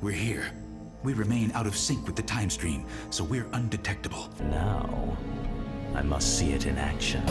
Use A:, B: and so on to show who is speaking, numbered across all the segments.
A: We're here. We remain out of sync with the time stream, so we're undetectable.
B: Now, I must see it in action.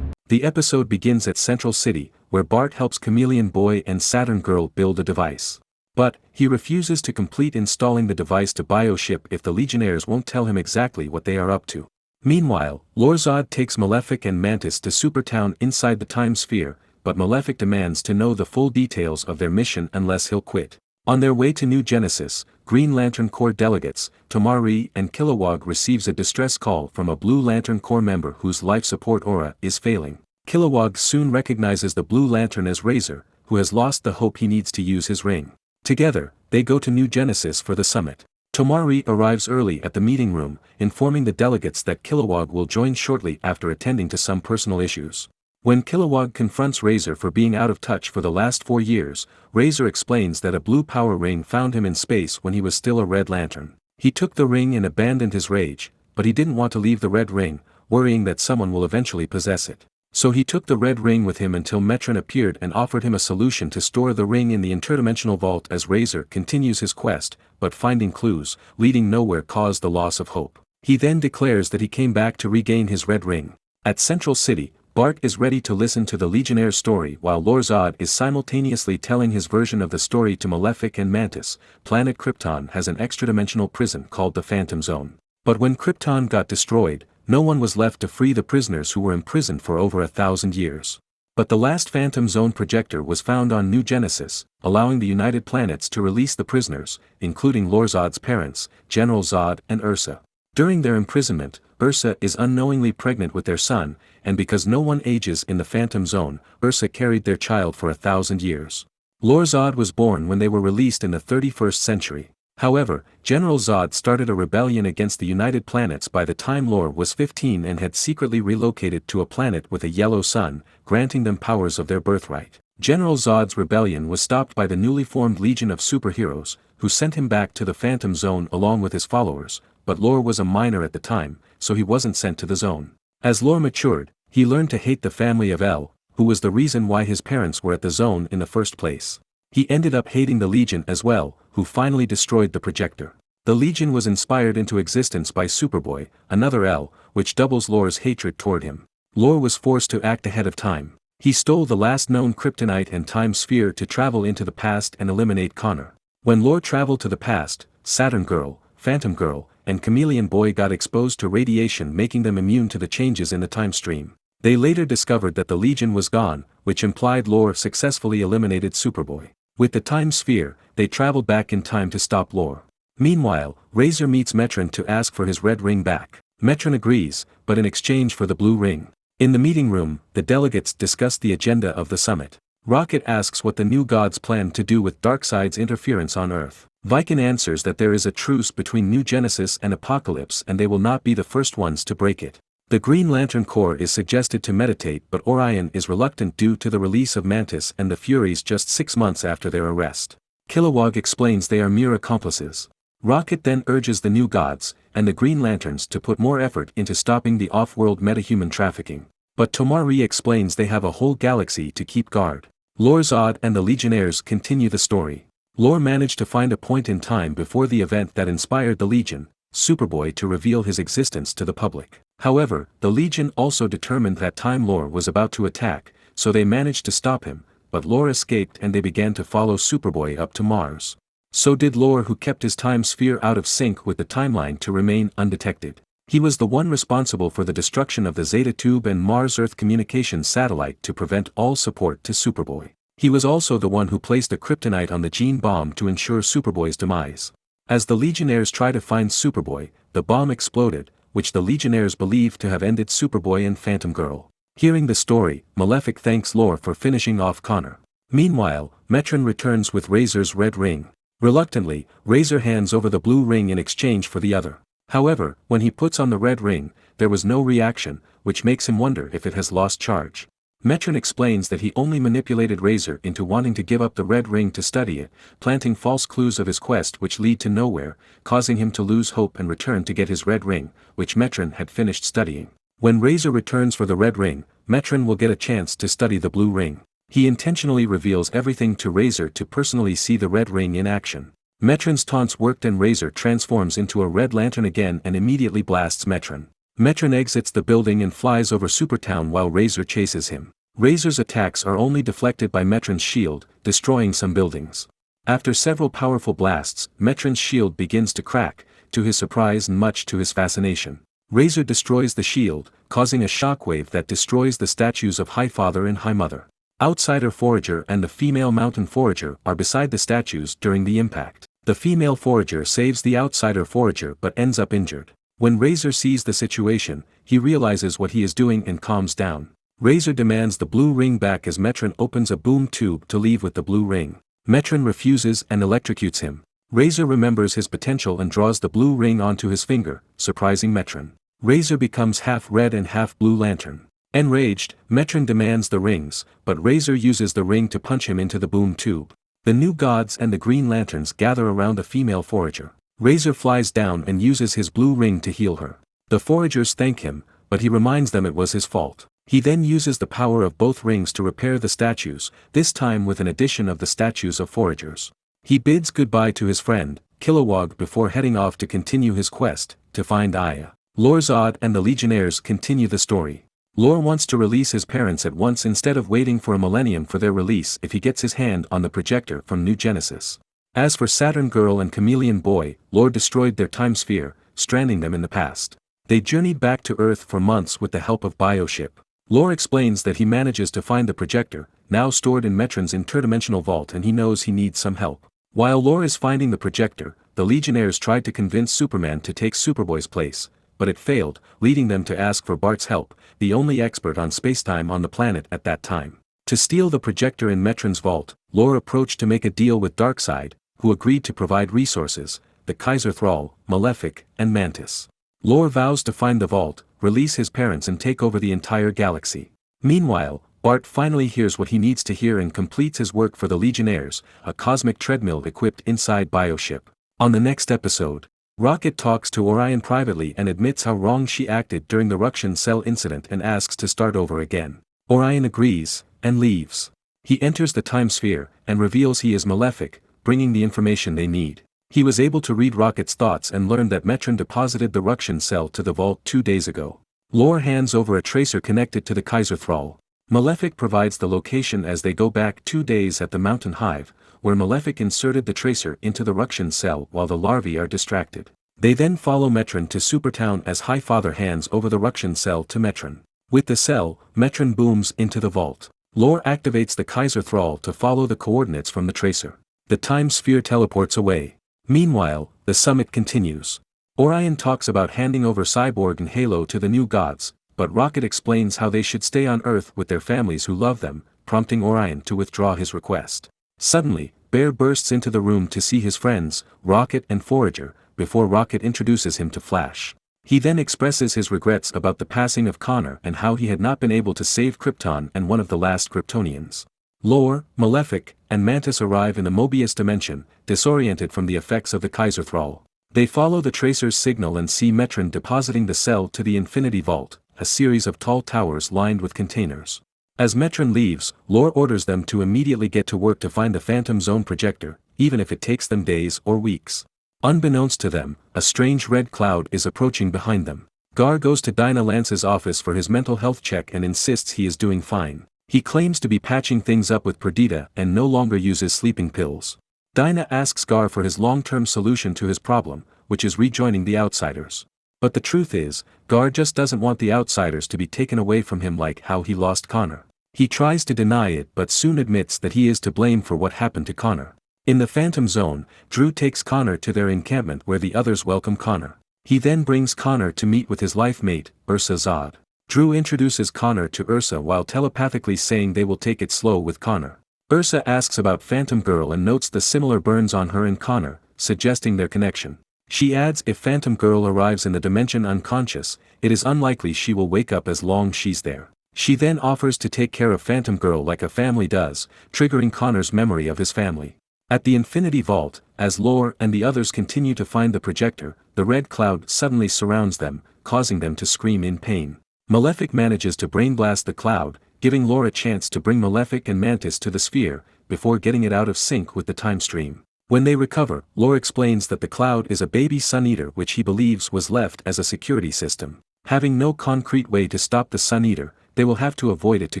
C: The episode begins at Central City, where Bart helps Chameleon Boy and Saturn Girl build a device. But, he refuses to complete installing the device to Bioship if the Legionnaires won't tell him exactly what they are up to. Meanwhile, Lord-Zod takes Malefic and Mantis to Supertown inside the Time Sphere, but Malefic demands to know the full details of their mission unless he'll quit. On their way to New Genesis, Green Lantern Corps delegates, Tomari and Kilowog receives a distress call from a Blue Lantern Corps member whose life support aura is failing. Kilowog soon recognizes the Blue Lantern as Razor, who has lost the hope he needs to use his ring. Together, they go to New Genesis for the summit. Tomari arrives early at the meeting room, informing the delegates that Kilowog will join shortly after attending to some personal issues. When Kilowog confronts Razor for being out of touch for the last 4 years, Razor explains that a blue power ring found him in space when he was still a Red Lantern. He took the ring and abandoned his rage, but he didn't want to leave the red ring, worrying that someone will eventually possess it. So he took the red ring with him until Metron appeared and offered him a solution to store the ring in the interdimensional vault as Razor continues his quest, but finding clues, leading nowhere caused the loss of hope. He then declares that he came back to regain his red ring. At Central City, Bart is ready to listen to the Legionnaires' story while Lord-Zod is simultaneously telling his version of the story to Malefic and Mantis. Planet Krypton has an extra-dimensional prison called the Phantom Zone. But when Krypton got destroyed, no one was left to free the prisoners who were imprisoned for over 1,000 years. But the last Phantom Zone projector was found on New Genesis, allowing the United Planets to release the prisoners, including Lord-Zod's parents, General Zod and Ursa. During their imprisonment, Ursa is unknowingly pregnant with their son, and because no one ages in the Phantom Zone, Ursa carried their child for 1,000 years. Lord-Zod was born when they were released in the 31st century. However, General Zod started a rebellion against the United Planets by the time Lor was 15 and had secretly relocated to a planet with a yellow sun, granting them powers of their birthright. General Zod's rebellion was stopped by the newly formed Legion of Superheroes, who sent him back to the Phantom Zone along with his followers, but Lor was a minor at the time, so he wasn't sent to the zone. As Lor matured, he learned to hate the family of El, who was the reason why his parents were at the zone in the first place. He ended up hating the Legion as well, who finally destroyed the projector. The Legion was inspired into existence by Superboy, another El, which doubles Lor's hatred toward him. Lor was forced to act ahead of time. He stole the last known kryptonite and time sphere to travel into the past and eliminate Connor. When Lor traveled to the past, Saturn Girl, Phantom Girl, and Chameleon Boy got exposed to radiation, making them immune to the changes in the time stream. They later discovered that the Legion was gone, which implied Lor successfully eliminated Superboy. With the time sphere, they traveled back in time to stop Lor. Meanwhile, Razor meets Metron to ask for his red ring back. Metron agrees, but in exchange for the blue ring. In the meeting room, the delegates discuss the agenda of the summit. Rocket asks what the new gods plan to do with Darkseid's interference on Earth. Viken answers that there is a truce between New Genesis and Apocalypse and they will not be the first ones to break it. The Green Lantern Corps is suggested to meditate, but Orion is reluctant due to the release of Mantis and the Furies just 6 months after their arrest. Kilowog explains they are mere accomplices. Rocket then urges the new gods, and the Green Lanterns to put more effort into stopping the off-world metahuman trafficking. But Tomari explains they have a whole galaxy to keep guard. Lord-Zod and the Legionnaires continue the story. Lor managed to find a point in time before the event that inspired the Legion, Superboy, to reveal his existence to the public. However, the Legion also determined that time Lor was about to attack, so they managed to stop him, but Lor escaped and they began to follow Superboy up to Mars. So did Lor, who kept his time sphere out of sync with the timeline to remain undetected. He was the one responsible for the destruction of the Zeta Tube and Mars-Earth communications satellite to prevent all support to Superboy. He was also the one who placed a kryptonite on the gene bomb to ensure Superboy's demise. As the Legionnaires try to find Superboy, the bomb exploded, which the Legionnaires believe to have ended Superboy and Phantom Girl. Hearing the story, Malefic thanks Lor for finishing off Connor. Meanwhile, Metron returns with Razor's red ring. Reluctantly, Razor hands over the blue ring in exchange for the other. However, when he puts on the red ring, there was no reaction, which makes him wonder if it has lost charge. Metron explains that he only manipulated Razor into wanting to give up the red ring to study it, planting false clues of his quest which lead to nowhere, causing him to lose hope and return to get his red ring, which Metron had finished studying. When Razor returns for the red ring, Metron will get a chance to study the blue ring. He intentionally reveals everything to Razor to personally see the red ring in action. Metron's taunts worked and Razor transforms into a red lantern again and immediately blasts Metron. Metron exits the building and flies over Supertown while Razor chases him. Razor's attacks are only deflected by Metron's shield, destroying some buildings. After several powerful blasts, Metron's shield begins to crack, to his surprise and much to his fascination. Razor destroys the shield, causing a shockwave that destroys the statues of Highfather and Highmother. Outsider Forager and the female Mountain Forager are beside the statues during the impact. The female Forager saves the Outsider Forager but ends up injured. When Razor sees the situation, he realizes what he is doing and calms down. Razor demands the blue ring back as Metron opens a boom tube to leave with the blue ring. Metron refuses and electrocutes him. Razor remembers his potential and draws the blue ring onto his finger, surprising Metron. Razor becomes half red and half blue lantern. Enraged, Metron demands the rings, but Razor uses the ring to punch him into the boom tube. The new gods and the Green Lanterns gather around the female Forager. Razor flies down and uses his blue ring to heal her. The Foragers thank him, but he reminds them it was his fault. He then uses the power of both rings to repair the statues, this time with an addition of the statues of Foragers. He bids goodbye to his friend, Kilowog, before heading off to continue his quest, to find Aya. Lor Zod and the Legionnaires continue the story. Lor wants to release his parents at once instead of waiting for a millennium for their release if he gets his hand on the projector from New Genesis. As for Saturn Girl and Chameleon Boy, Lor destroyed their time sphere, stranding them in the past. They journeyed back to Earth for months with the help of Bioship. Lor explains that he manages to find the projector, now stored in Metron's interdimensional vault, and he knows he needs some help. While Lor is finding the projector, the Legionnaires tried to convince Superman to take Superboy's place, but it failed, leading them to ask for Bart's help, the only expert on spacetime on the planet at that time. To steal the projector in Metron's vault, Lor approached to make a deal with Darkseid, who agreed to provide resources, the Kaiser Thrall, Malefic, and Mantis. Lor vows to find the vault, release his parents and take over the entire galaxy. Meanwhile, Bart finally hears what he needs to hear and completes his work for the Legionnaires, a cosmic treadmill equipped inside Bioship. On the next episode, Rocket talks to Orion privately and admits how wrong she acted during the Ruction Cell incident and asks to start over again. Orion agrees, and leaves. He enters the time sphere, and reveals he is Malefic, bringing the information they need. He was able to read Rocket's thoughts and learned that Metron deposited the Ruction Cell to the vault 2 days ago. Lor hands over a tracer connected to the Kaiser Thrall. Malefic provides the location as they go back 2 days at the Mountain Hive, where Malefic inserted the tracer into the Ruction Cell while the larvae are distracted. They then follow Metron to Supertown as Highfather hands over the Ruction Cell to Metron. With the cell, Metron booms into the vault. Lor activates the Kaiser Thrall to follow the coordinates from the tracer. The time sphere teleports away. Meanwhile, the summit continues. Orion talks about handing over Cyborg and Halo to the new gods, but Rocket explains how they should stay on Earth with their families who love them, prompting Orion to withdraw his request. Suddenly, Bear bursts into the room to see his friends, Rocket and Forager, before Rocket introduces him to Flash. He then expresses his regrets about the passing of Connor and how he had not been able to save Krypton and one of the last Kryptonians. Lor, Malefic, and Mantis arrive in the Mobius dimension, disoriented from the effects of the Kaiser Thrall. They follow the tracer's signal and see Metron depositing the cell to the Infinity Vault, a series of tall towers lined with containers. As Metron leaves, Lor orders them to immediately get to work to find the Phantom Zone projector, even if it takes them days or weeks. Unbeknownst to them, a strange red cloud is approaching behind them. Gar goes to Dinah Lance's office for his mental health check and insists he is doing fine. He claims to be patching things up with Perdita and no longer uses sleeping pills. Dinah asks Gar for his long-term solution to his problem, which is rejoining the Outsiders. But the truth is, Gar just doesn't want the Outsiders to be taken away from him like how he lost Connor. He tries to deny it but soon admits that he is to blame for what happened to Connor. In the Phantom Zone, Drew takes Connor to their encampment where the others welcome Connor. He then brings Connor to meet with his life mate, Ursa Zod. Drew introduces Connor to Ursa while telepathically saying they will take it slow with Connor. Ursa asks about Phantom Girl and notes the similar burns on her and Connor, suggesting their connection. She adds if Phantom Girl arrives in the dimension unconscious, it is unlikely she will wake up as long she's there. She then offers to take care of Phantom Girl like a family does, triggering Connor's memory of his family. At the Infinity Vault, as Lore and the others continue to find the projector, the red cloud suddenly surrounds them, causing them to scream in pain. Malefic manages to brainblast the cloud, giving Lore a chance to bring Malefic and Mantis to the sphere, before getting it out of sync with the time stream. When they recover, Lore explains that the cloud is a baby Sun Eater which he believes was left as a security system. Having no concrete way to stop the Sun Eater, they will have to avoid it to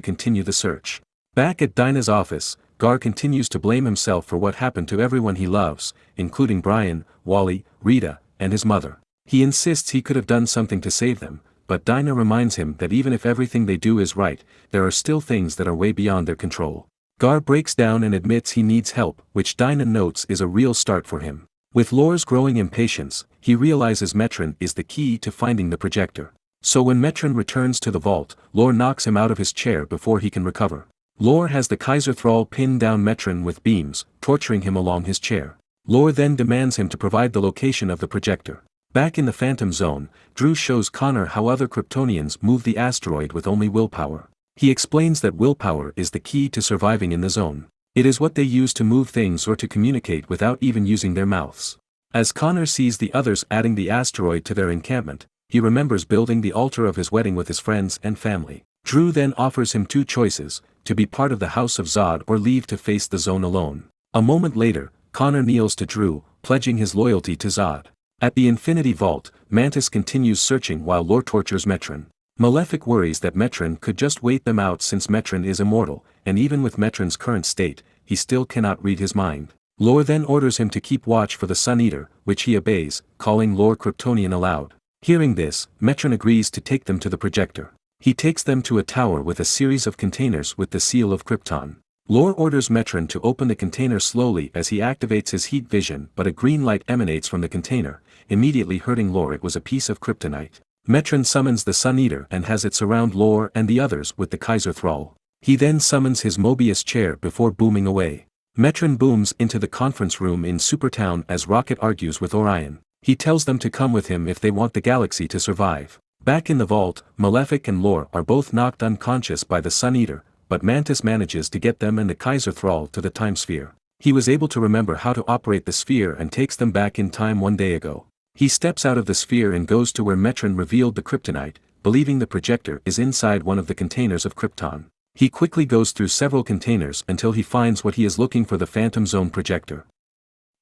C: continue the search. Back at Dinah's office, Gar continues to blame himself for what happened to everyone he loves, including Brian, Wally, Rita, and his mother. He insists he could have done something to save them, but Dinah reminds him that even if everything they do is right, there are still things that are way beyond their control. Gar breaks down and admits he needs help, which Dinah notes is a real start for him. With Lore's growing impatience, he realizes Metron is the key to finding the projector. So when Metron returns to the vault, Lore knocks him out of his chair before he can recover. Lore has the Kaiser Thrall pin down Metron with beams, torturing him along his chair. Lore then demands him to provide the location of the projector. Back in the Phantom Zone, Drew shows Connor how other Kryptonians move the asteroid with only willpower. He explains that willpower is the key to surviving in the zone. It is what they use to move things or to communicate without even using their mouths. As Connor sees the others adding the asteroid to their encampment, he remembers building the altar of his wedding with his friends and family. Drew then offers him two choices, to be part of the House of Zod or leave to face the zone alone. A moment later, Connor kneels to Drew, pledging his loyalty to Zod. At the Infinity Vault, Mantis continues searching while Lore tortures Metron. Malefic worries that Metron could just wait them out since Metron is immortal, and even with Metron's current state, he still cannot read his mind. Lore then orders him to keep watch for the Sun Eater, which he obeys, calling Lore Kryptonian aloud. Hearing this, Metron agrees to take them to the projector. He takes them to a tower with a series of containers with the seal of Krypton. Lore orders Metron to open the container slowly as he activates his heat vision, but a green light emanates from the container, immediately hurting Lore. It was a piece of kryptonite. Metron summons the Sun Eater and has it surround Lore and the others with the Kaiser Thrall. He then summons his Mobius chair before booming away. Metron booms into the conference room in Supertown as Rocket argues with Orion. He tells them to come with him if they want the galaxy to survive. Back in the vault, Malefic and Lore are both knocked unconscious by the Sun Eater, but Mantis manages to get them and the Kaiser Thrall to the time sphere. He was able to remember how to operate the sphere and takes them back in time one day ago. He steps out of the sphere and goes to where Metron revealed the kryptonite, believing the projector is inside one of the containers of Krypton. He quickly goes through several containers until he finds what he is looking for, the Phantom Zone projector.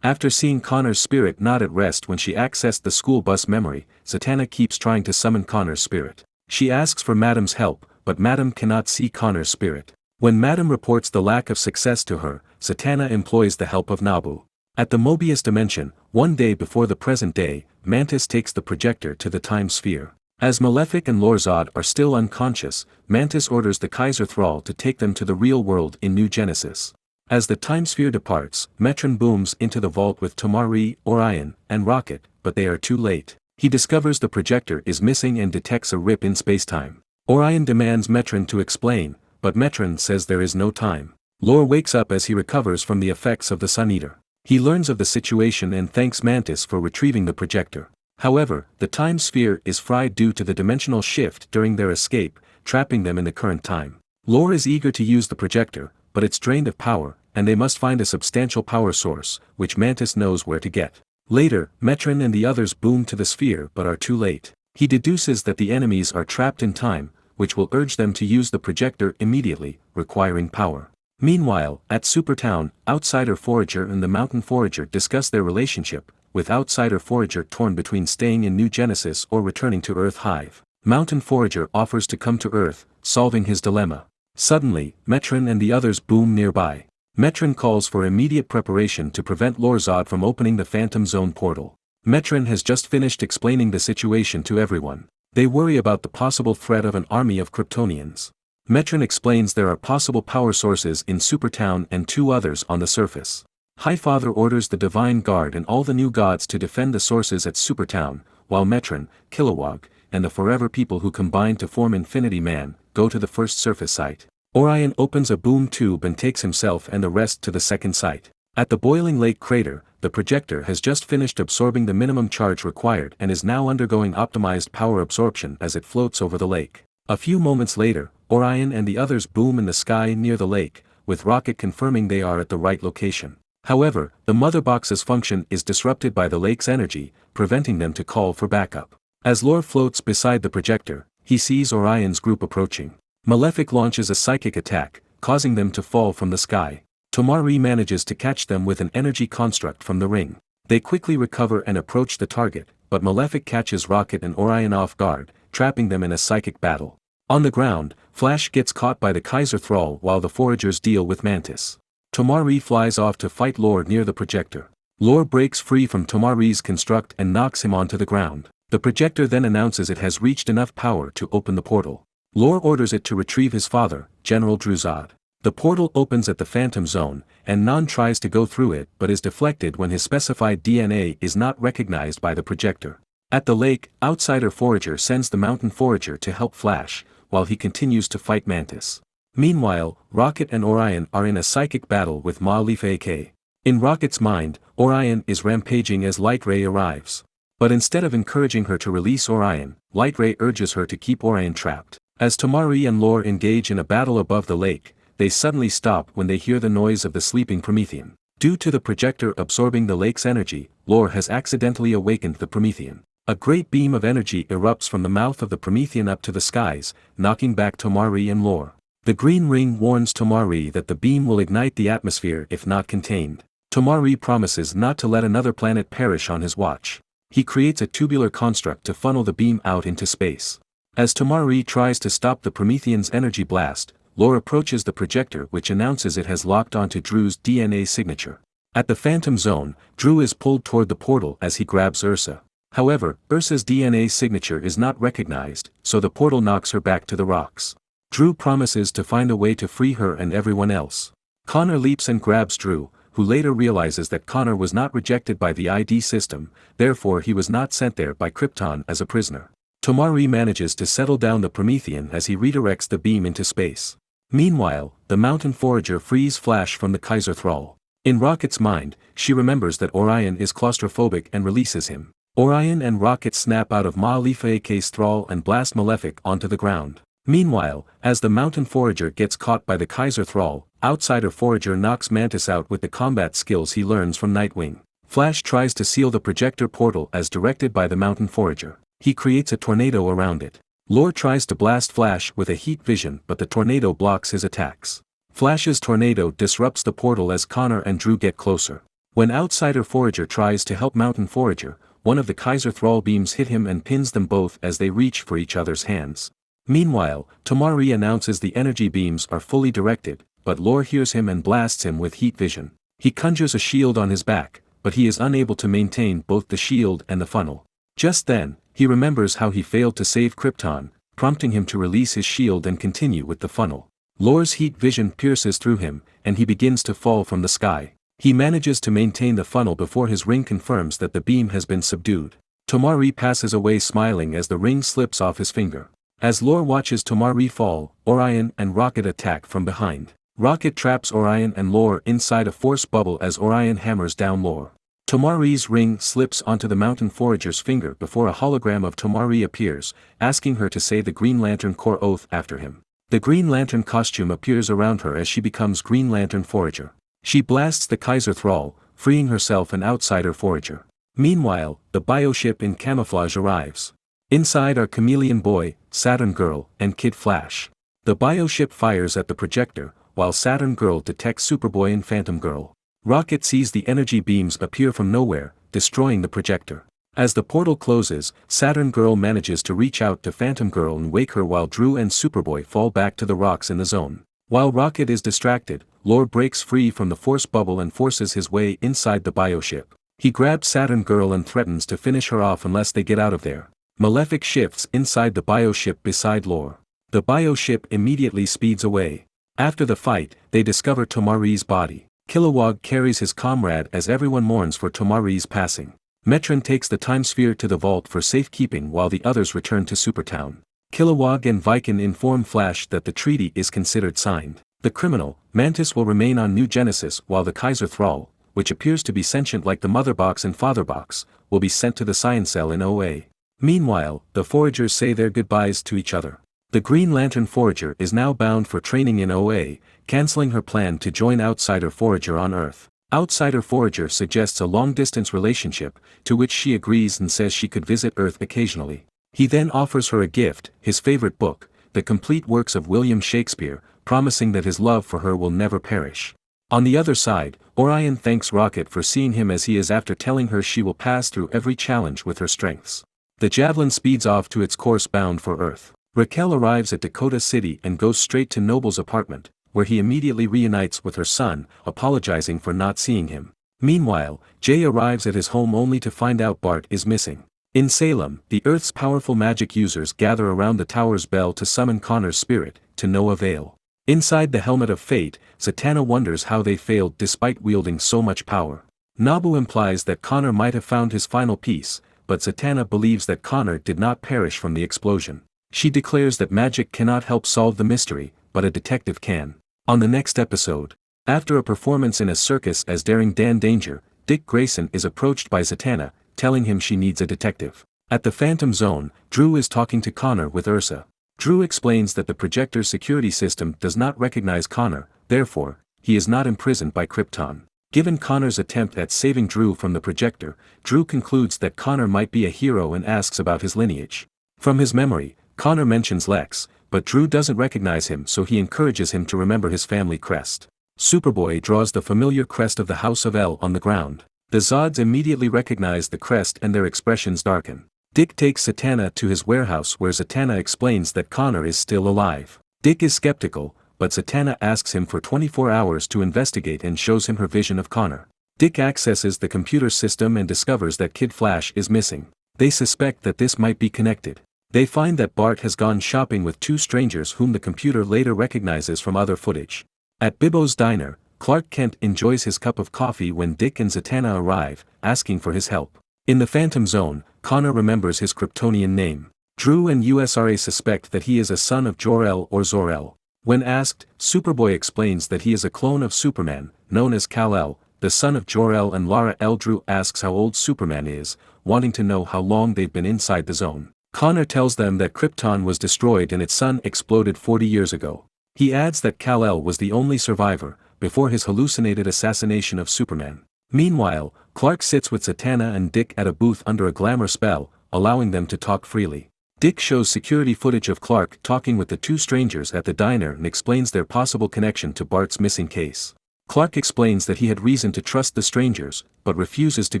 C: After seeing Connor's spirit not at rest when she accessed the school bus memory, Zatanna keeps trying to summon Connor's spirit. She asks for Madam's help, but Madam cannot see Connor's spirit. When Madam reports the lack of success to her, Zatanna employs the help of Nabu. At the Mobius dimension, one day before the present day, Mantis takes the projector to the time sphere. As Malefic and Lore Zod are still unconscious, Mantis orders the Kaiser Thrall to take them to the real world in New Genesis. As the time sphere departs, Metron booms into the vault with Tomari, Orion, and Rocket, but they are too late. He discovers the projector is missing and detects a rip in spacetime. Orion demands Metron to explain, but Metron says there is no time. Lore wakes up as he recovers from the effects of the Sun Eater. He learns of the situation and thanks Mantis for retrieving the projector. However, the time sphere is fried due to the dimensional shift during their escape, trapping them in the current time. Lore is eager to use the projector, but it's drained of power, and they must find a substantial power source, which Mantis knows where to get. Later, Metron and the others boom to the sphere but are too late. He deduces that the enemies are trapped in time, which will urge them to use the projector immediately, requiring power. Meanwhile, at Supertown, Outsider Forager and the Mountain Forager discuss their relationship, with Outsider Forager torn between staying in New Genesis or returning to Earth Hive. Mountain Forager offers to come to Earth, solving his dilemma. Suddenly, Metron and the others boom nearby. Metron calls for immediate preparation to prevent Lore Zod from opening the Phantom Zone portal. Metron has just finished explaining the situation to everyone. They worry about the possible threat of an army of Kryptonians. Metron explains there are possible power sources in Supertown and two others on the surface. Highfather orders the Divine Guard and all the new gods to defend the sources at Supertown, while Metron, Kilowog, and the Forever People who combine to form Infinity Man, go to the first surface site. Orion opens a boom tube and takes himself and the rest to the second site. At the Boiling Lake crater, the projector has just finished absorbing the minimum charge required and is now undergoing optimized power absorption as it floats over the lake. A few moments later, Orion and the others boom in the sky near the lake, with Rocket confirming they are at the right location. However, the mother box's function is disrupted by the lake's energy, preventing them to call for backup. As Lore floats beside the projector, he sees Orion's group approaching. Malefic launches a psychic attack, causing them to fall from the sky. Tomari manages to catch them with an energy construct from the ring. They quickly recover and approach the target, but Malefic catches Rocket and Orion off guard, trapping them in a psychic battle. On the ground, Flash gets caught by the Kaiser Thrall while the foragers deal with Mantis. Tomari flies off to fight Lore near the projector. Lore breaks free from Tomari's construct and knocks him onto the ground. The projector then announces it has reached enough power to open the portal. Lore orders it to retrieve his father, General Druzad. The portal opens at the Phantom Zone, and Non tries to go through it but is deflected when his specified DNA is not recognized by the projector. At the lake, Outsider Forager sends the Mountain Forager to help Flash, while he continues to fight Mantis. Meanwhile, Rocket and Orion are in a psychic battle with Malefic AK. In Rocket's mind, Orion is rampaging as Light Ray arrives. But instead of encouraging her to release Orion, Light Ray urges her to keep Orion trapped. As Tomari and Lore engage in a battle above the lake, they suddenly stop when they hear the noise of the sleeping Promethean. Due to the projector absorbing the lake's energy, Lore has accidentally awakened the Promethean. A great beam of energy erupts from the mouth of the Promethean up to the skies, knocking back Tomari and Lore. The green ring warns Tomari that the beam will ignite the atmosphere if not contained. Tomari promises not to let another planet perish on his watch. He creates a tubular construct to funnel the beam out into space. As Tomari tries to stop the Promethean's energy blast, Lore approaches the projector which announces it has locked onto Drew's DNA signature. At the Phantom Zone, Drew is pulled toward the portal as he grabs Ursa. However, Ursa's DNA signature is not recognized, so the portal knocks her back to the rocks. Drew promises to find a way to free her and everyone else. Connor leaps and grabs Drew, who later realizes that Connor was not rejected by the ID system, therefore he was not sent there by Krypton as a prisoner. Tomari manages to settle down the Promethean as he redirects the beam into space. Meanwhile, the Mountain Forager frees Flash from the Kaiser Thrall. In Rocket's mind, she remembers that Orion is claustrophobic and releases him. Orion and Rocket snap out of Malefic's thrall and blast Malefic onto the ground. Meanwhile, as the Mountain Forager gets caught by the Kaiser Thrall, Outsider Forager knocks Mantis out with the combat skills he learns from Nightwing. Flash tries to seal the projector portal as directed by the Mountain Forager. He creates a tornado around it. Lore tries to blast Flash with a heat vision but the tornado blocks his attacks. Flash's tornado disrupts the portal as Connor and Drew get closer. When Outsider Forager tries to help Mountain Forager, one of the Kaiser Thrall beams hit him and pins them both as they reach for each other's hands. Meanwhile, Tomari announces the energy beams are fully directed, but Lore hears him and blasts him with heat vision. He conjures a shield on his back, but he is unable to maintain both the shield and the funnel. Just then, he remembers how he failed to save Krypton, prompting him to release his shield and continue with the funnel. Lore's heat vision pierces through him, and he begins to fall from the sky. He manages to maintain the funnel before his ring confirms that the beam has been subdued. Tomari passes away smiling as the ring slips off his finger. As Lore watches Tomari fall, Orion and Rocket attack from behind. Rocket traps Orion and Lore inside a force bubble as Orion hammers down Lore. Tomari's ring slips onto the Mountain Forager's finger before a hologram of Tomari appears, asking her to say the Green Lantern Corps oath after him. The Green Lantern costume appears around her as she becomes Green Lantern Forager. She blasts the Kaiser Thrall, freeing herself and Outsider Forager. Meanwhile, the bioship in camouflage arrives. Inside are Chameleon Boy, Saturn Girl, and Kid Flash. The bioship fires at the projector, while Saturn Girl detects Superboy and Phantom Girl. Rocket sees the energy beams appear from nowhere, destroying the projector. As the portal closes, Saturn Girl manages to reach out to Phantom Girl and wake her while Drew and Superboy fall back to the rocks in the zone. While Rocket is distracted, Lore breaks free from the force bubble and forces his way inside the bioship. He grabs Saturn Girl and threatens to finish her off unless they get out of there. Malefic shifts inside the bioship beside Lore. The bioship immediately speeds away. After the fight, they discover Tomari's body. Kilowog carries his comrade as everyone mourns for Tomari's passing. Metron takes the time sphere to the vault for safekeeping while the others return to Supertown. Kilowog and Viken inform Flash that the treaty is considered signed. The criminal, Mantis, will remain on New Genesis while the Kaiser Thrall, which appears to be sentient like the Mother Box and Father Box, will be sent to the Science Cell in OA. Meanwhile, the Foragers say their goodbyes to each other. The Green Lantern Forager is now bound for training in OA, canceling her plan to join Outsider Forager on Earth. Outsider Forager suggests a long-distance relationship, to which she agrees and says she could visit Earth occasionally. He then offers her a gift, his favorite book, the complete works of William Shakespeare, promising that his love for her will never perish. On the other side, Orion thanks Rocket for seeing him as he is after telling her she will pass through every challenge with her strengths. The Javelin speeds off to its course bound for Earth. Raquel arrives at Dakota City and goes straight to Noble's apartment, where he immediately reunites with her son, apologizing for not seeing him. Meanwhile, Jay arrives at his home only to find out Bart is missing. In Salem, the Earth's powerful magic users gather around the tower's bell to summon Connor's spirit, to no avail. Inside the Helmet of Fate, Zatanna wonders how they failed despite wielding so much power. Nabu implies that Connor might have found his final piece, but Zatanna believes that Connor did not perish from the explosion. She declares that magic cannot help solve the mystery, but a detective can. On the next episode, after a performance in a circus as daring Dan Danger, Dick Grayson is approached by Zatanna, telling him she needs a detective. At the Phantom Zone, Drew is talking to Connor with Ursa. Drew explains that the projector's security system does not recognize Connor, therefore, he is not imprisoned by Krypton. Given Connor's attempt at saving Drew from the projector, Drew concludes that Connor might be a hero and asks about his lineage. From his memory, Connor mentions Lex, but Drew doesn't recognize him, so he encourages him to remember his family crest. Superboy draws the familiar crest of the House of El on the ground. The Zods immediately recognize the crest and their expressions darken. Dick takes Zatanna to his warehouse where Zatanna explains that Connor is still alive. Dick is skeptical, but Zatanna asks him for 24 hours to investigate and shows him her vision of Connor. Dick accesses the computer system and discovers that Kid Flash is missing. They suspect that this might be connected. They find that Bart has gone shopping with two strangers whom the computer later recognizes from other footage. At Bibbo's diner, Clark Kent enjoys his cup of coffee when Dick and Zatanna arrive, asking for his help. In the Phantom Zone, Connor remembers his Kryptonian name. Drew and USRA suspect that he is a son of Jor-El or Zor-El. When asked, Superboy explains that he is a clone of Superman, known as Kal-El, the son of Jor-El and Lara El. Drew asks how old Superman is, wanting to know how long they've been inside the zone. Connor tells them that Krypton was destroyed and its sun exploded 40 years ago. He adds that Kal-El was the only survivor, before his hallucinated assassination of Superman. Meanwhile, Clark sits with Zatanna and Dick at a booth under a glamour spell, allowing them to talk freely. Dick shows security footage of Clark talking with the two strangers at the diner and explains their possible connection to Bart's missing case. Clark explains that he had reason to trust the strangers, but refuses to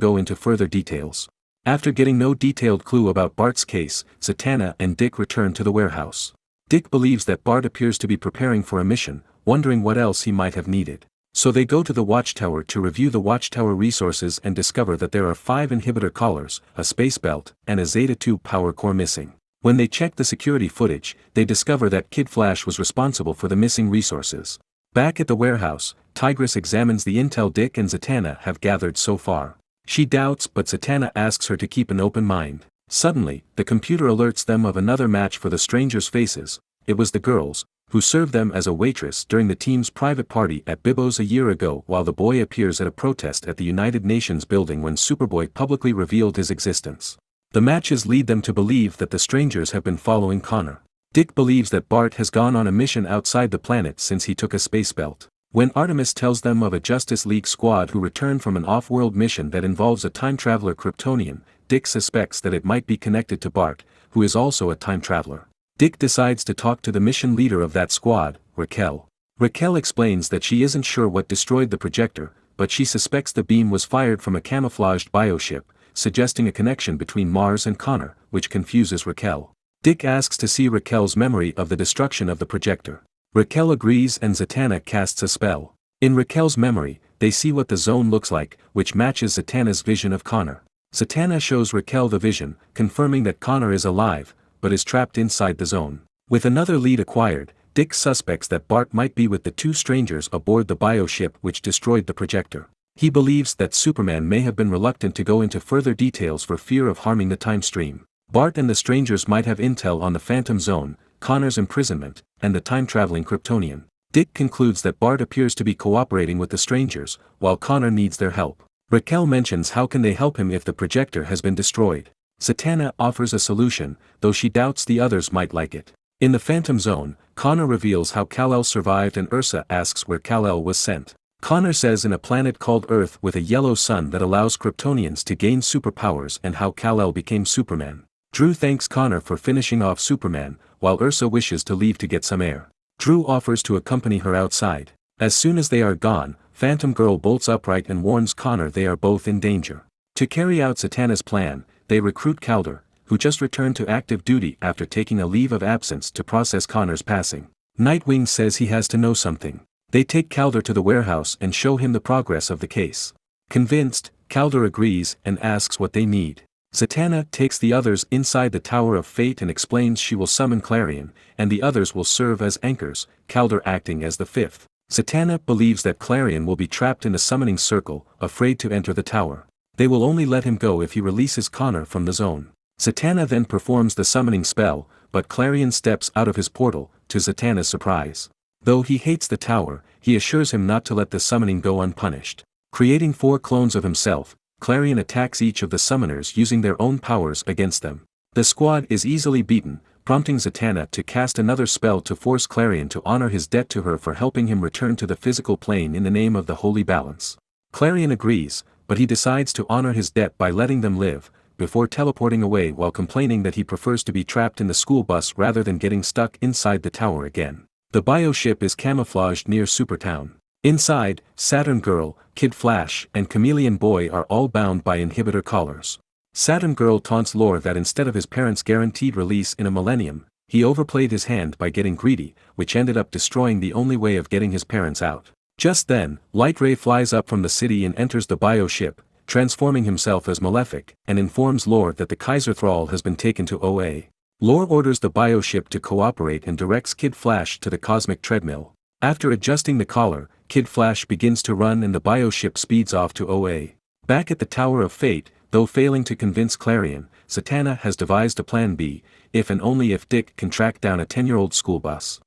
C: go into further details. After getting no detailed clue about Bart's case, Zatanna and Dick return to the warehouse. Dick believes that Bart appears to be preparing for a mission, wondering what else he might have needed. So they go to the Watchtower to review the Watchtower resources and discover that there are 5 inhibitor collars, a space belt, and a Zeta-2 power core missing. When they check the security footage, they discover that Kid Flash was responsible for the missing resources. Back at the warehouse, Tigress examines the intel Dick and Zatanna have gathered so far. She doubts, but Zatanna asks her to keep an open mind. Suddenly, the computer alerts them of another match for the strangers' faces. It was the girls, who served them as a waitress during the team's private party at Bibbo's a year ago, while the boy appears at a protest at the United Nations building when Superboy publicly revealed his existence. The matches lead them to believe that the strangers have been following Connor. Dick believes that Bart has gone on a mission outside the planet since he took a space belt. When Artemis tells them of a Justice League squad who returned from an off-world mission that involves a time traveler Kryptonian, Dick suspects that it might be connected to Bart, who is also a time traveler. Dick decides to talk to the mission leader of that squad, Raquel. Raquel explains that she isn't sure what destroyed the projector, but she suspects the beam was fired from a camouflaged bioship, suggesting a connection between Mars and Connor, which confuses Raquel. Dick asks to see Raquel's memory of the destruction of the projector. Raquel agrees and Zatanna casts a spell. In Raquel's memory, they see what the zone looks like, which matches Zatanna's vision of Connor. Zatanna shows Raquel the vision, confirming that Connor is alive, but is trapped inside the zone. With another lead acquired, Dick suspects that Bart might be with the two strangers aboard the bioship which destroyed the projector. He believes that Superman may have been reluctant to go into further details for fear of harming the time stream. Bart and the strangers might have intel on the Phantom Zone, Connor's imprisonment, and the time-traveling Kryptonian. Dick concludes that Bart appears to be cooperating with the strangers, while Connor needs their help. Raquel mentions how can they help him if the projector has been destroyed. Zatanna offers a solution, though she doubts the others might like it. In the Phantom Zone, Connor reveals how Kal-El survived and Ursa asks where Kal-El was sent. Connor says in a planet called Earth with a yellow sun that allows Kryptonians to gain superpowers and how Kal-El became Superman. Drew thanks Connor for finishing off Superman, while Ursa wishes to leave to get some air. Drew offers to accompany her outside. As soon as they are gone, Phantom Girl bolts upright and warns Connor they are both in danger. To carry out Zatanna's plan, they recruit Calder, who just returned to active duty after taking a leave of absence to process Connor's passing. Nightwing says he has to know something. They take Calder to the warehouse and show him the progress of the case. Convinced, Calder agrees and asks what they need. Zatanna takes the others inside the Tower of Fate and explains she will summon Clarion, and the others will serve as anchors, Calder acting as the fifth. Zatanna believes that Clarion will be trapped in the summoning circle, afraid to enter the tower. They will only let him go if he releases Connor from the zone. Zatanna then performs the summoning spell, but Clarion steps out of his portal, to Zatanna's surprise. Though he hates the tower, he assures him not to let the summoning go unpunished. Creating 4 clones of himself, Clarion attacks each of the summoners using their own powers against them. The squad is easily beaten, prompting Zatanna to cast another spell to force Clarion to honor his debt to her for helping him return to the physical plane in the name of the Holy Balance. Clarion agrees, but he decides to honor his debt by letting them live, before teleporting away while complaining that he prefers to be trapped in the school bus rather than getting stuck inside the tower again. The bioship is camouflaged near Supertown. Inside, Saturn Girl, Kid Flash, and Chameleon Boy are all bound by inhibitor collars. Saturn Girl taunts Lore that instead of his parents' guaranteed release in a millennium, he overplayed his hand by getting greedy, which ended up destroying the only way of getting his parents out. Just then, Light Ray flies up from the city and enters the bioship, transforming himself as Malefic, and informs Lore that the Kaiser Thrall has been taken to OA. Lore orders the bioship to cooperate and directs Kid Flash to the cosmic treadmill. After adjusting the collar, Kid Flash begins to run and the bioship speeds off to OA. Back at the Tower of Fate, though failing to convince Clarion, Zatanna has devised a plan B, if and only if Dick can track down a 10-year-old school bus.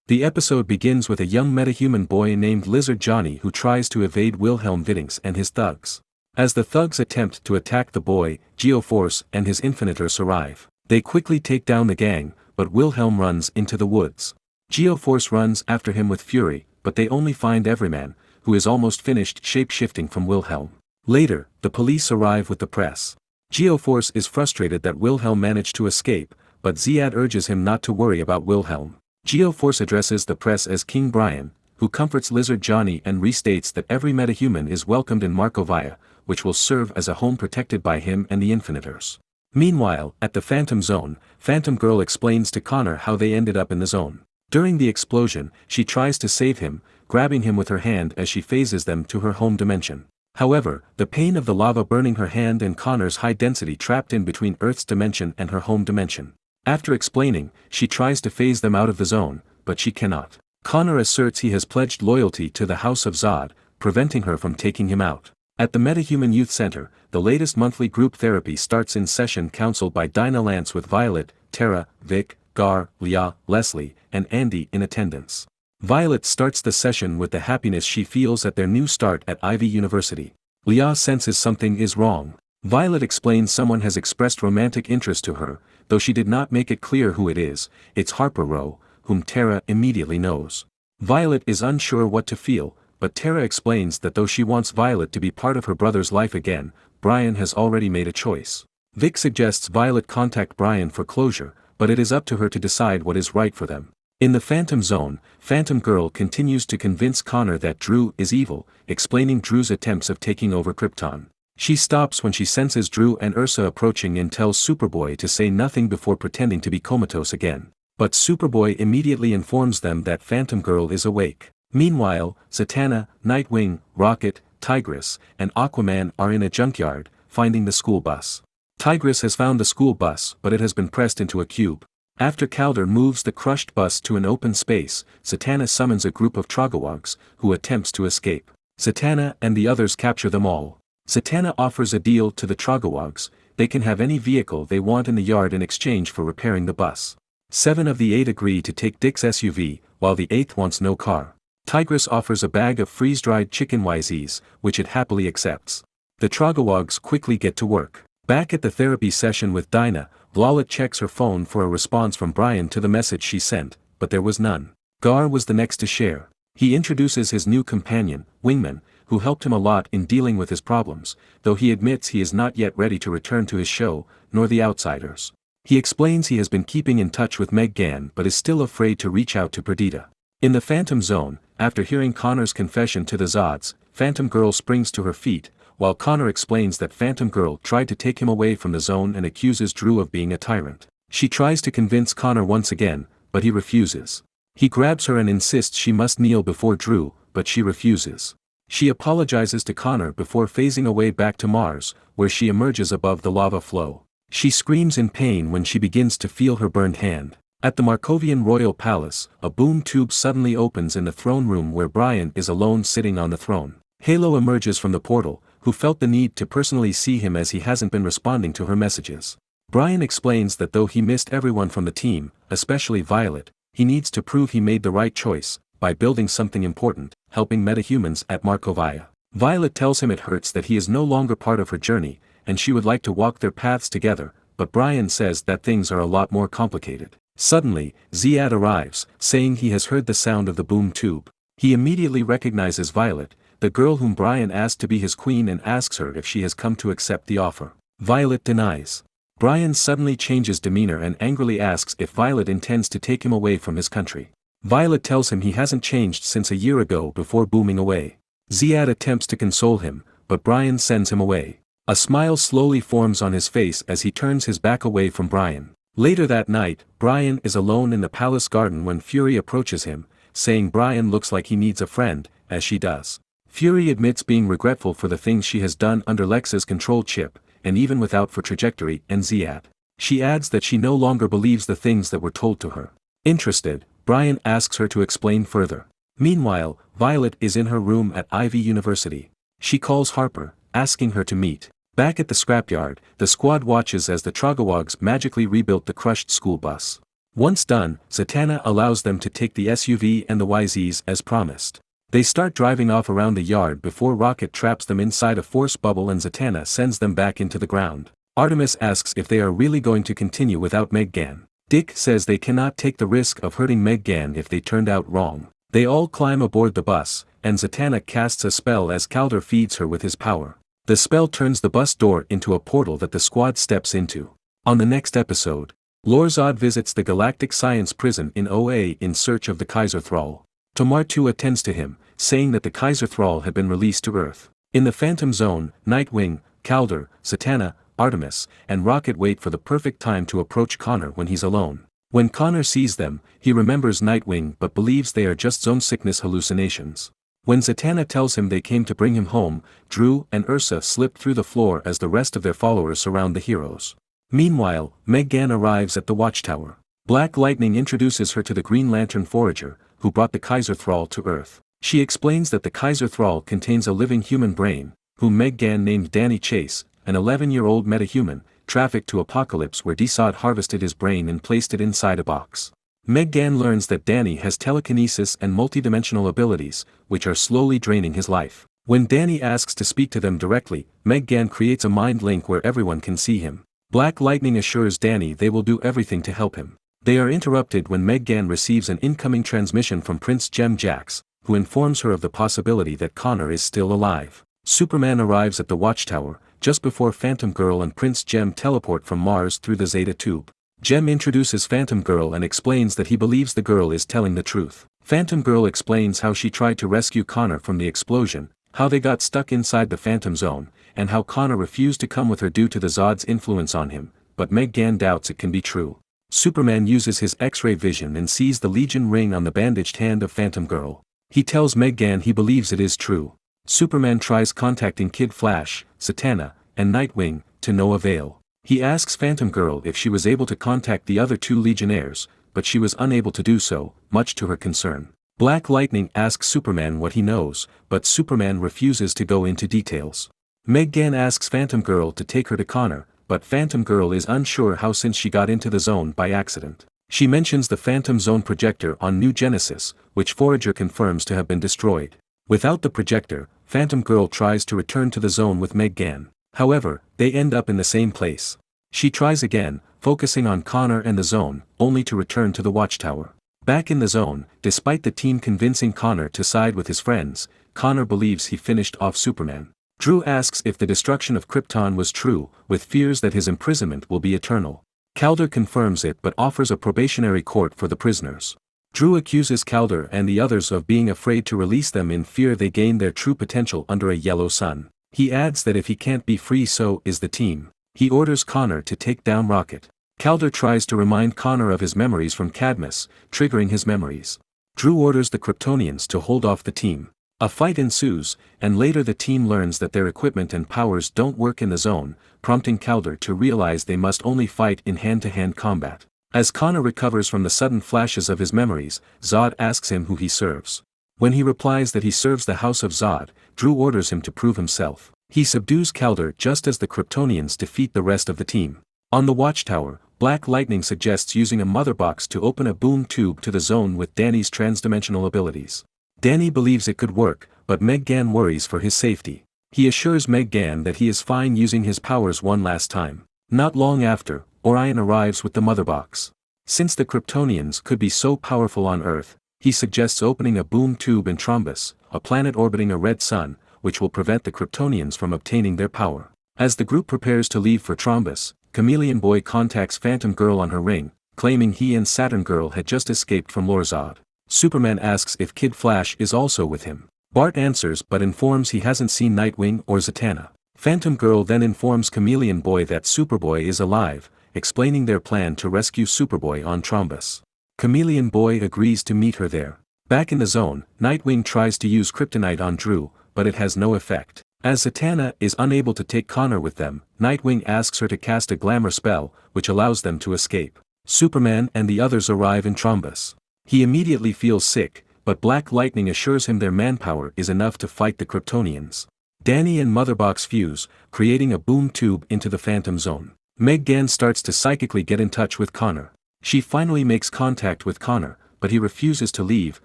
C: The episode begins with a young metahuman boy named Lizard Johnny who tries to evade Wilhelm Viddings and his thugs. As the thugs attempt to attack the boy, Geoforce and his Infinitors arrive. They quickly take down the gang, but Wilhelm runs into the woods. Geoforce runs after him with fury, but they only find Everyman, who is almost finished shape-shifting from Wilhelm. Later, the police arrive with the press. Geoforce is frustrated that Wilhelm managed to escape, but Ziad urges him not to worry about Wilhelm. Geoforce addresses the press as King Brian, who comforts Lizard Johnny and restates that every metahuman is welcomed in Markovia, which will serve as a home protected by him and the Infinitors. Meanwhile, at the Phantom Zone, Phantom Girl explains to Connor how they ended up in the zone. During the explosion, she tries to save him, grabbing him with her hand as she phases them to her home dimension. However, the pain of the lava burning her hand and Connor's high density trapped in between Earth's dimension and her home dimension. After explaining, she tries to phase them out of the zone, but she cannot. Connor asserts he has pledged loyalty to the House of Zod, preventing her from taking him out. At the Metahuman Youth Center, the latest monthly group therapy starts in session counseled by Dinah Lance with Violet, Tara, Vic, Gar, Leah, Leslie, and Andy in attendance. Violet starts the session with the happiness she feels at their new start at Ivy University. Leah senses something is wrong. Violet explains someone has expressed romantic interest to her, though she did not make it clear who it is. It's Harper Rowe, whom Tara immediately knows. Violet is unsure what to feel, but Tara explains that though she wants Violet to be part of her brother's life again, Brian has already made a choice. Vic suggests Violet contact Brian for closure, but it is up to her to decide what is right for them. In the Phantom Zone, Phantom Girl continues to convince Connor that Drew is evil, explaining Drew's attempts of taking over Krypton. She stops when she senses Drew and Ursa approaching and tells Superboy to say nothing before pretending to be comatose again. But Superboy immediately informs them that Phantom Girl is awake. Meanwhile, Zatanna, Nightwing, Rocket, Tigress, and Aquaman are in a junkyard, finding the school bus. Tigress has found the school bus but it has been pressed into a cube. After Calder moves the crushed bus to an open space, Zatanna summons a group of Troglodytes, who attempts to escape. Zatanna and the others capture them all. Zatanna offers a deal to the Troglodytes: they can have any vehicle they want in the yard in exchange for repairing the bus. 7 of the 8 agree to take Dick's SUV, while the 8th wants no car. Tigress offers a bag of freeze-dried chicken YZs, which it happily accepts. The Troglodytes quickly get to work. Back at the therapy session with Dinah, Violet checks her phone for a response from Brian to the message she sent, but there was none. Gar was the next to share. He introduces his new companion, Wingman, who helped him a lot in dealing with his problems, though he admits he is not yet ready to return to his show, nor the outsiders. He explains he has been keeping in touch with Meg Gann but is still afraid to reach out to Perdita. In the Phantom Zone, after hearing Connor's confession to the Zods, Phantom Girl springs to her feet, while Connor explains that Phantom Girl tried to take him away from the zone and accuses Drew of being a tyrant. She tries to convince Connor once again, but he refuses. He grabs her and insists she must kneel before Drew, but she refuses. She apologizes to Connor before phasing away back to Mars, where she emerges above the lava flow. She screams in pain when she begins to feel her burned hand. At the Markovian royal palace, a boom tube suddenly opens in the throne room where Brian is alone sitting on the throne. Halo emerges from the portal, who felt the need to personally see him as he hasn't been responding to her messages. Brian explains that though he missed everyone from the team, especially Violet, he needs to prove he made the right choice, by building something important, helping metahumans at Markovia. Violet tells him it hurts that he is no longer part of her journey, and she would like to walk their paths together, but Brian says that things are a lot more complicated. Suddenly, Ziad arrives, saying he has heard the sound of the boom tube. He immediately recognizes Violet, the girl whom Brian asked to be his queen, and asks her if she has come to accept the offer. Violet denies. Brian suddenly changes demeanor and angrily asks if Violet intends to take him away from his country. Violet tells him he hasn't changed since a year ago before booming away. Ziad attempts to console him, but Brian sends him away. A smile slowly forms on his face as he turns his back away from Brian. Later that night, Brian is alone in the palace garden when Fury approaches him, saying Brian looks like he needs a friend, as she does. Fury admits being regretful for the things she has done under Lex's control chip, and even without for Trajectory and Ziad. She adds that she no longer believes the things that were told to her. Interested, Brian asks her to explain further. Meanwhile, Violet is in her room at Ivy University. She calls Harper, asking her to meet. Back at the scrapyard, the squad watches as the Troggowogs magically rebuilt the crushed school bus. Once done, Zatanna allows them to take the SUV and the YZs as promised. They start driving off around the yard before Rocket traps them inside a force bubble and Zatanna sends them back into the ground. Artemis asks if they are really going to continue without Meg Gann. Dick says they cannot take the risk of hurting Meg Gann if they turned out wrong. They all climb aboard the bus, and Zatanna casts a spell as Calder feeds her with his power. The spell turns the bus door into a portal that the squad steps into. On the next episode, Lorzod visits the Galactic Science Prison in OA in search of the Kaiser Thrall. Tomartu attends to him, saying that the Kaiser Thrall had been released to Earth. In the Phantom Zone, Nightwing, Calder, Zatanna, Artemis, and Rocket wait for the perfect time to approach Connor when he's alone. When Connor sees them, he remembers Nightwing but believes they are just zone sickness hallucinations. When Zatanna tells him they came to bring him home, Drew and Ursa slip through the floor as the rest of their followers surround the heroes. Meanwhile, Meg Gann arrives at the Watchtower. Black Lightning introduces her to the Green Lantern Forager, who brought the Kaiser Thrall to Earth. She explains that the Kaiser Thrall contains a living human brain, whom Meg Gann named Danny Chase, an 11-year-old metahuman, trafficked to Apocalypse where Desod harvested his brain and placed it inside a box. Meg Gann learns that Danny has telekinesis and multidimensional abilities, which are slowly draining his life. When Danny asks to speak to them directly, Meg Gann creates a mind link where everyone can see him. Black Lightning assures Danny they will do everything to help him. They are interrupted when Meg Gann receives an incoming transmission from Prince Jem Jax, who informs her of the possibility that Connor is still alive. Superman arrives at the Watchtower, just before Phantom Girl and Prince Jem teleport from Mars through the Zeta Tube. Jem introduces Phantom Girl and explains that he believes the girl is telling the truth. Phantom Girl explains how she tried to rescue Connor from the explosion, how they got stuck inside the Phantom Zone, and how Connor refused to come with her due to the Zod's influence on him, but Meg Gann doubts it can be true. Superman uses his X-ray vision and sees the Legion ring on the bandaged hand of Phantom Girl. He tells Meg Gann he believes it is true. Superman tries contacting Kid Flash, Zatanna, and Nightwing, to no avail. He asks Phantom Girl if she was able to contact the other two Legionnaires, but she was unable to do so, much to her concern. Black Lightning asks Superman what he knows, but Superman refuses to go into details. Meg Gann asks Phantom Girl to take her to Connor, but Phantom Girl is unsure how since she got into the zone by accident. She mentions the Phantom Zone projector on New Genesis, which Forager confirms to have been destroyed. Without the projector, Phantom Girl tries to return to the zone with Meg Gann. However, they end up in the same place. She tries again, focusing on Connor and the zone, only to return to the watchtower. Back in the zone, despite the team convincing Connor to side with his friends, Connor believes he finished off Superman. Drew asks if the destruction of Krypton was true, with fears that his imprisonment will be eternal. Calder confirms it but offers a probationary court for the prisoners. Drew accuses Calder and the others of being afraid to release them in fear they gain their true potential under a yellow sun. He adds that if he can't be free, so is the team. He orders Connor to take down Rocket. Calder tries to remind Connor of his memories from Cadmus, triggering his memories. Drew orders the Kryptonians to hold off the team. A fight ensues, and later the team learns that their equipment and powers don't work in the zone, prompting Calder to realize they must only fight in hand-to-hand combat. As Connor recovers from the sudden flashes of his memories, Zod asks him who he serves. When he replies that he serves the House of Zod, Drew orders him to prove himself. He subdues Calder just as the Kryptonians defeat the rest of the team. On the watchtower, Black Lightning suggests using a mother box to open a boom tube to the zone with Danny's transdimensional abilities. Danny believes it could work, but Meg Gan worries for his safety. He assures Meg Gan that he is fine using his powers one last time. Not long after, Orion arrives with the mother box. Since the Kryptonians could be so powerful on Earth, he suggests opening a boom tube in Trombus, a planet orbiting a red sun, which will prevent the Kryptonians from obtaining their power. As the group prepares to leave for Trombus, Chameleon Boy contacts Phantom Girl on her ring, claiming he and Saturn Girl had just escaped from Lorzod. Superman asks if Kid Flash is also with him. Bart answers but informs he hasn't seen Nightwing or Zatanna. Phantom Girl then informs Chameleon Boy that Superboy is alive, explaining their plan to rescue Superboy on Trombus. Chameleon Boy agrees to meet her there. Back in the zone, Nightwing tries to use kryptonite on Drew, but it has no effect. As Zatanna is unable to take Connor with them, Nightwing asks her to cast a glamour spell, which allows them to escape. Superman and the others arrive in Trombus. He immediately feels sick, but Black Lightning assures him their manpower is enough to fight the Kryptonians. Danny and Motherbox fuse, creating a boom tube into the Phantom Zone. Meg Gan starts to psychically get in touch with Connor. She finally makes contact with Connor, but he refuses to leave,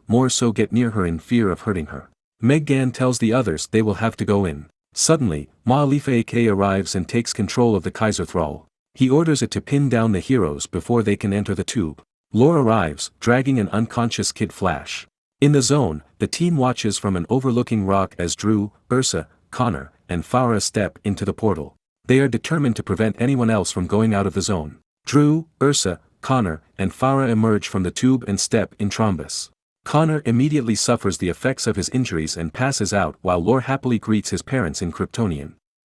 C: more so get near her in fear of hurting her. Meg Gan tells the others they will have to go in. Suddenly, Ma-Alifa AK arrives and takes control of the Kaiser Thrall. He orders it to pin down the heroes before they can enter the tube. Lore arrives, dragging an unconscious Kid Flash. In the zone, the team watches from an overlooking rock as Drew, Ursa, Connor, and Farah step into the portal. They are determined to prevent anyone else from going out of the zone. Drew, Ursa, Connor, and Farah emerge from the tube and step in Trombus. Connor immediately suffers the effects of his injuries and passes out while Lore happily greets his parents in Kryptonian.